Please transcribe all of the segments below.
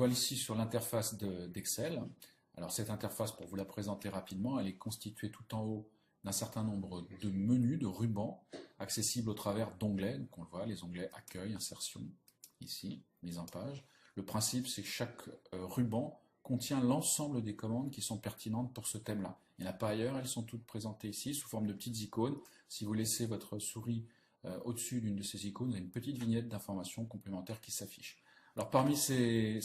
voit ici sur l'interface d'Excel. Alors cette interface, pour vous la présenter rapidement, elle est constituée tout en haut d'un certain nombre de menus, de rubans, accessibles au travers d'onglets. Donc on le voit, les onglets Accueil, Insertion, ici, Mise en page. Le principe, c'est que chaque ruban contient l'ensemble des commandes qui sont pertinentes pour ce thème-là. Il n'y en a pas ailleurs, elles sont toutes présentées ici sous forme de petites icônes. Si vous laissez votre souris au-dessus d'une de ces icônes, vous avez une petite vignette d'informations complémentaires qui s'affiche. Alors parmi ces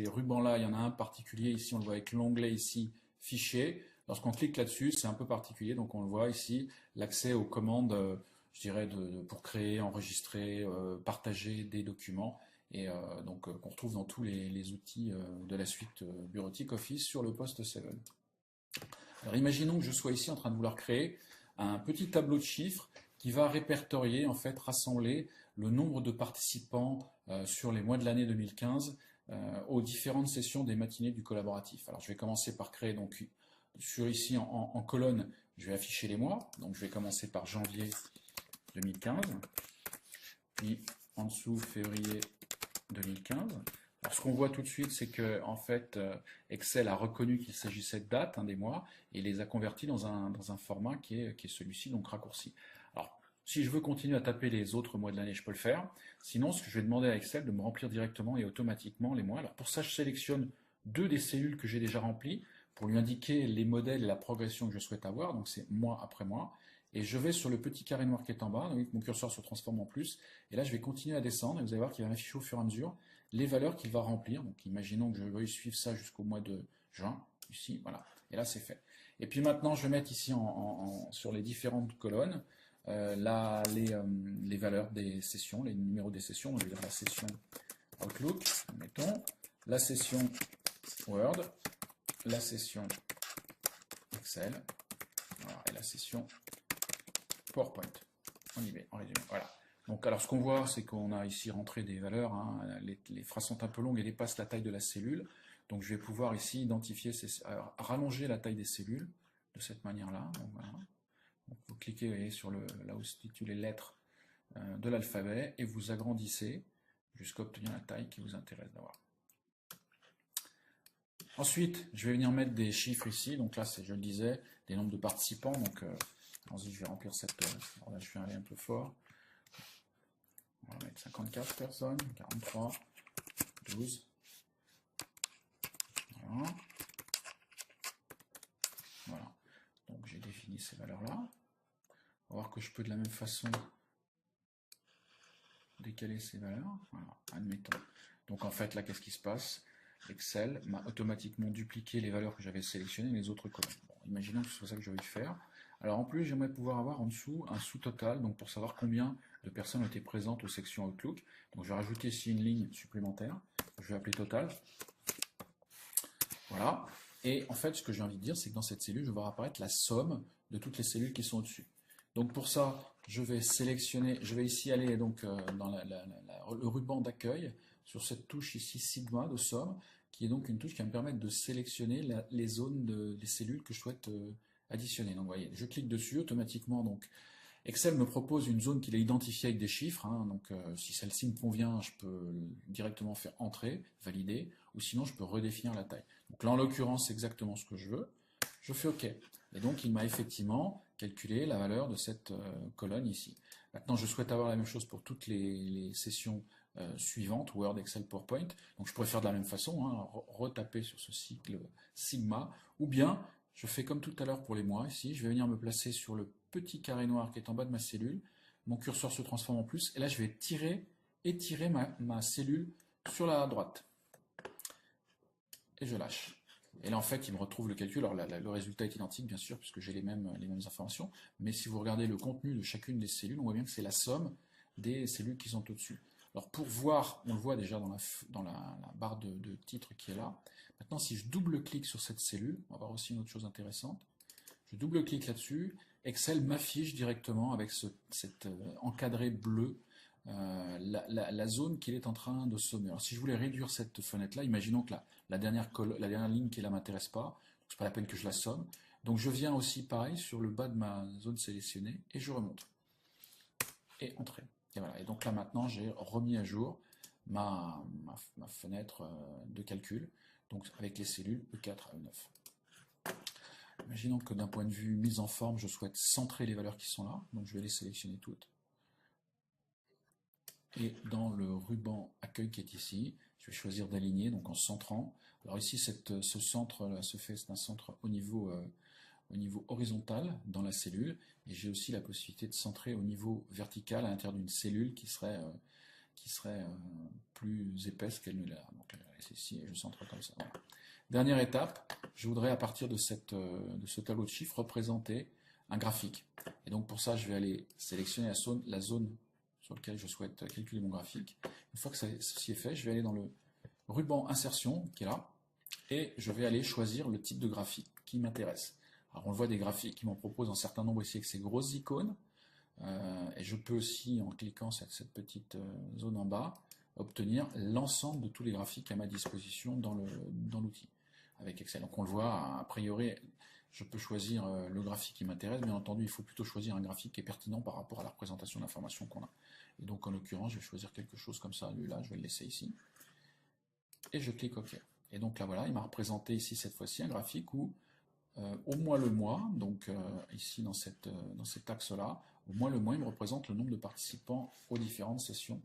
rubans-là, il y en a un particulier, ici on le voit avec l'onglet ici, Fichier. Lorsqu'on clique là-dessus, c'est un peu particulier, donc on le voit ici, l'accès aux commandes, je dirais, pour créer, enregistrer, partager des documents, et donc qu'on retrouve dans tous les outils de la suite bureautique Office sur le poste 7. Alors imaginons que je sois ici en train de vouloir créer un petit tableau de chiffres qui va répertorier, en fait, rassembler le nombre de participants sur les mois de l'année 2015 aux différentes sessions des matinées du collaboratif. Alors je vais commencer par créer, donc ici en colonne, je vais afficher les mois, donc je vais commencer par janvier 2015, puis en dessous février 2015. Alors, ce qu'on voit tout de suite, c'est que en fait, Excel a reconnu qu'il s'agissait de dates des mois et les a convertis dans un format qui est celui-ci, donc raccourci. Alors, si je veux continuer à taper les autres mois de l'année, je peux le faire. Sinon, ce que je vais demander à Excel de me remplir directement et automatiquement les mois. Alors pour ça, je sélectionne deux des cellules que j'ai déjà remplies pour lui indiquer les modèles et la progression que je souhaite avoir. Donc c'est mois après mois. Et je vais sur le petit carré noir qui est en bas, donc mon curseur se transforme en plus, et là je vais continuer à descendre, et vous allez voir qu'il va m'afficher au fur et à mesure les valeurs qu'il va remplir. Donc imaginons que je veuille suivre ça jusqu'au mois de juin, ici, voilà, et là c'est fait. Et puis maintenant je vais mettre ici sur les différentes colonnes les valeurs des sessions, les numéros des sessions, donc je vais dire la session Outlook, mettons, la session Word, la session Excel, voilà, et la session PowerPoint, en résumé, voilà. Donc, alors, ce qu'on voit, c'est qu'on a ici rentré des valeurs, les phrases sont un peu longues et dépassent la taille de la cellule, donc je vais pouvoir ici identifier, rallonger la taille des cellules de cette manière-là, donc voilà. Donc, vous cliquez, vous voyez, sur là où se situent les lettres de l'alphabet, et vous agrandissez jusqu'à obtenir la taille qui vous intéresse d'avoir. Ensuite, je vais venir mettre des chiffres ici, donc là, c'est, je le disais, des nombres de participants, donc ensuite, je vais remplir cette... alors là, je vais aller un peu fort. On va mettre 54 personnes, 43, 12. Voilà. Voilà. Donc, j'ai défini ces valeurs-là. On va voir que je peux de la même façon décaler ces valeurs. Voilà, admettons. Donc, en fait, là, qu'est-ce qui se passe? Excel m'a automatiquement dupliqué les valeurs que j'avais sélectionnées les autres colonnes. Bon, imaginons que ce soit ça que je vais faire. Alors en plus, j'aimerais pouvoir avoir en dessous un sous-total, donc pour savoir combien de personnes étaient présentes aux sections Outlook. Donc je vais rajouter ici une ligne supplémentaire, je vais appeler total. Voilà. Et en fait, ce que j'ai envie de dire, c'est que dans cette cellule, je vais voir apparaître la somme de toutes les cellules qui sont au-dessus. Donc pour ça, je vais sélectionner, je vais ici aller donc dans le ruban d'accueil, sur cette touche ici sigma de somme, qui est donc une touche qui va me permettre de sélectionner les zones des cellules que je souhaite additionner. Donc vous voyez, je clique dessus, automatiquement, donc Excel me propose une zone qu'il a identifiée avec des chiffres, donc si celle-ci me convient, je peux directement faire entrer, valider, ou sinon je peux redéfinir la taille. Donc là en l'occurrence, c'est exactement ce que je veux. Je fais OK. Et donc, il m'a effectivement calculé la valeur de cette colonne ici. Maintenant, je souhaite avoir la même chose pour toutes les sessions suivantes, Word, Excel, PowerPoint. Donc, je pourrais faire de la même façon, retaper sur ce cycle Sigma. Ou bien, je fais comme tout à l'heure pour les mois ici. Je vais venir me placer sur le petit carré noir qui est en bas de ma cellule. Mon curseur se transforme en plus. Et là, je vais étirer ma cellule sur la droite. Et je lâche. Et là, en fait, il me retrouve le calcul. Alors, le résultat est identique, bien sûr, puisque j'ai les mêmes informations. Mais si vous regardez le contenu de chacune des cellules, on voit bien que c'est la somme des cellules qui sont au-dessus. Alors, pour voir, on le voit déjà dans la barre de titre qui est là. Maintenant, si je double-clique sur cette cellule, on va voir aussi une autre chose intéressante. Je double-clique là-dessus. Excel m'affiche directement avec cet encadré bleu la zone qu'il est en train de sommer. Alors si je voulais réduire cette fenêtre-là, imaginons que la dernière ligne qui est là ne m'intéresse pas, c'est pas la peine que je la somme. Donc je viens aussi pareil sur le bas de ma zone sélectionnée et je remonte. Et entrer. Et voilà. Et donc là maintenant j'ai remis à jour ma fenêtre de calcul, donc avec les cellules E4 à E9. Imaginons que d'un point de vue mise en forme, je souhaite centrer les valeurs qui sont là, donc je vais les sélectionner toutes. Et dans le ruban accueil qui est ici, je vais choisir d'aligner, donc en centrant. Alors ici, ce centre se fait, c'est un centre au niveau horizontal dans la cellule, et j'ai aussi la possibilité de centrer au niveau vertical à l'intérieur d'une cellule qui serait plus épaisse qu'elle ne l'est là. Donc ici, je centre comme ça. Voilà. Dernière étape, je voudrais à partir de ce tableau de chiffres représenter un graphique. Et donc pour ça, je vais aller sélectionner la zone sur laquelle je souhaite calculer mon graphique. Une fois que ceci est fait, je vais aller dans le ruban insertion qui est là, et je vais aller choisir le type de graphique qui m'intéresse. Alors on voit des graphiques qui m'en proposent un certain nombre ici avec ces grosses icônes, et je peux aussi, en cliquant sur cette petite zone en bas, obtenir l'ensemble de tous les graphiques à ma disposition dans l'outil avec Excel. Donc on le voit, a priori, je peux choisir le graphique qui m'intéresse. Bien entendu, il faut plutôt choisir un graphique qui est pertinent par rapport à la représentation d'informations qu'on a. Et donc en l'occurrence, je vais choisir quelque chose comme ça, lui là, je vais le laisser ici. Et je clique OK. Et donc là voilà, il m'a représenté ici cette fois-ci un graphique où au mois le mois, donc ici dans cet axe-là, au mois le mois, il me représente le nombre de participants aux différentes sessions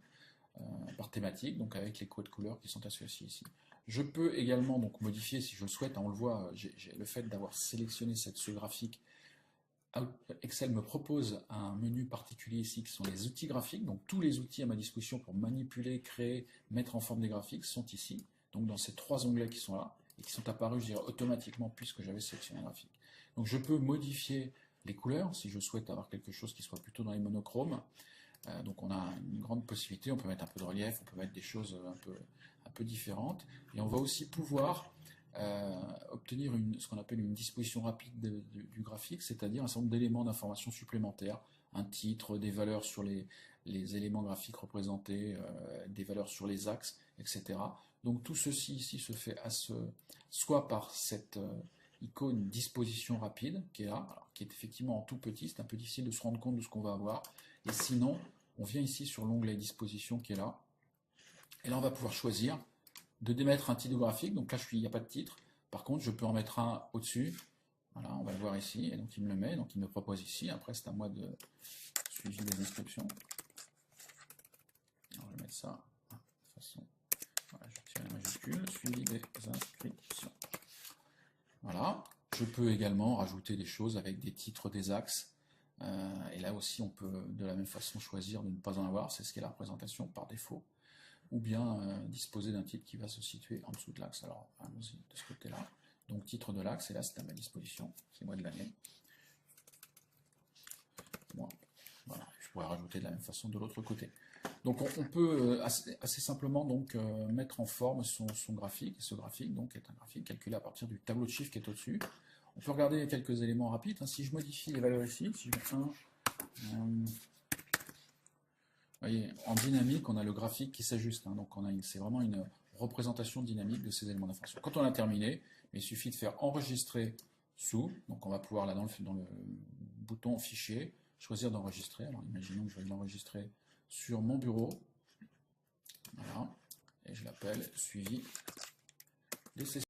par thématique, donc avec les codes couleurs qui sont associés ici. Je peux également donc modifier si je le souhaite, on le voit, j'ai le fait d'avoir sélectionné ce graphique. Excel me propose un menu particulier ici qui sont les outils graphiques, donc tous les outils à ma disposition pour manipuler, créer, mettre en forme des graphiques sont ici, donc dans ces trois onglets qui sont là, et qui sont apparus, je dirais, automatiquement puisque j'avais sélectionné un graphique. Donc je peux modifier les couleurs si je souhaite avoir quelque chose qui soit plutôt dans les monochromes. Donc on a une grande possibilité, on peut mettre un peu de relief, on peut mettre des choses un peu différentes, et on va aussi pouvoir obtenir ce qu'on appelle une disposition rapide du graphique, c'est-à-dire un certain nombre d'éléments d'information supplémentaires, un titre, des valeurs sur les éléments graphiques représentés, des valeurs sur les axes, etc. Donc tout ceci ici se fait soit par cette icône disposition rapide qui est là, alors, qui est effectivement en tout petit, c'est un peu difficile de se rendre compte de ce qu'on va avoir, et sinon on vient ici sur l'onglet disposition qui est là, et là on va pouvoir choisir de démettre un titre graphique, donc là il n'y a pas de titre, par contre je peux en mettre un au-dessus, voilà, on va le voir ici, et donc il me le met, donc il me propose ici, après c'est à moi de suivre les inscriptions. Alors je vais mettre ça de façon, voilà, je tire la majuscule, suivi des inscriptions. Voilà, je peux également rajouter des choses avec des titres des axes, et là aussi on peut de la même façon choisir de ne pas en avoir, c'est ce qu'est la représentation par défaut, ou bien disposer d'un titre qui va se situer en dessous de l'axe. Alors allons-y de ce côté-là. Donc titre de l'axe, et là c'est à ma disposition, c'est moi de l'année. Bon, voilà, je pourrais rajouter de la même façon de l'autre côté. Donc on peut assez simplement donc, mettre en forme son graphique, et ce graphique donc, est un graphique calculé à partir du tableau de chiffres qui est au-dessus. On peut regarder quelques éléments rapides, hein. Si je modifie les valeurs ici, si je mets vous voyez, en dynamique, on a le graphique qui s'ajuste, hein, donc c'est vraiment une représentation dynamique de ces éléments d'information. Quand on a terminé, il suffit de faire enregistrer sous, donc on va pouvoir là dans le bouton fichier, choisir d'enregistrer. Alors imaginons que je vais l'enregistrer sur mon bureau, voilà, et je l'appelle suivi des sessions.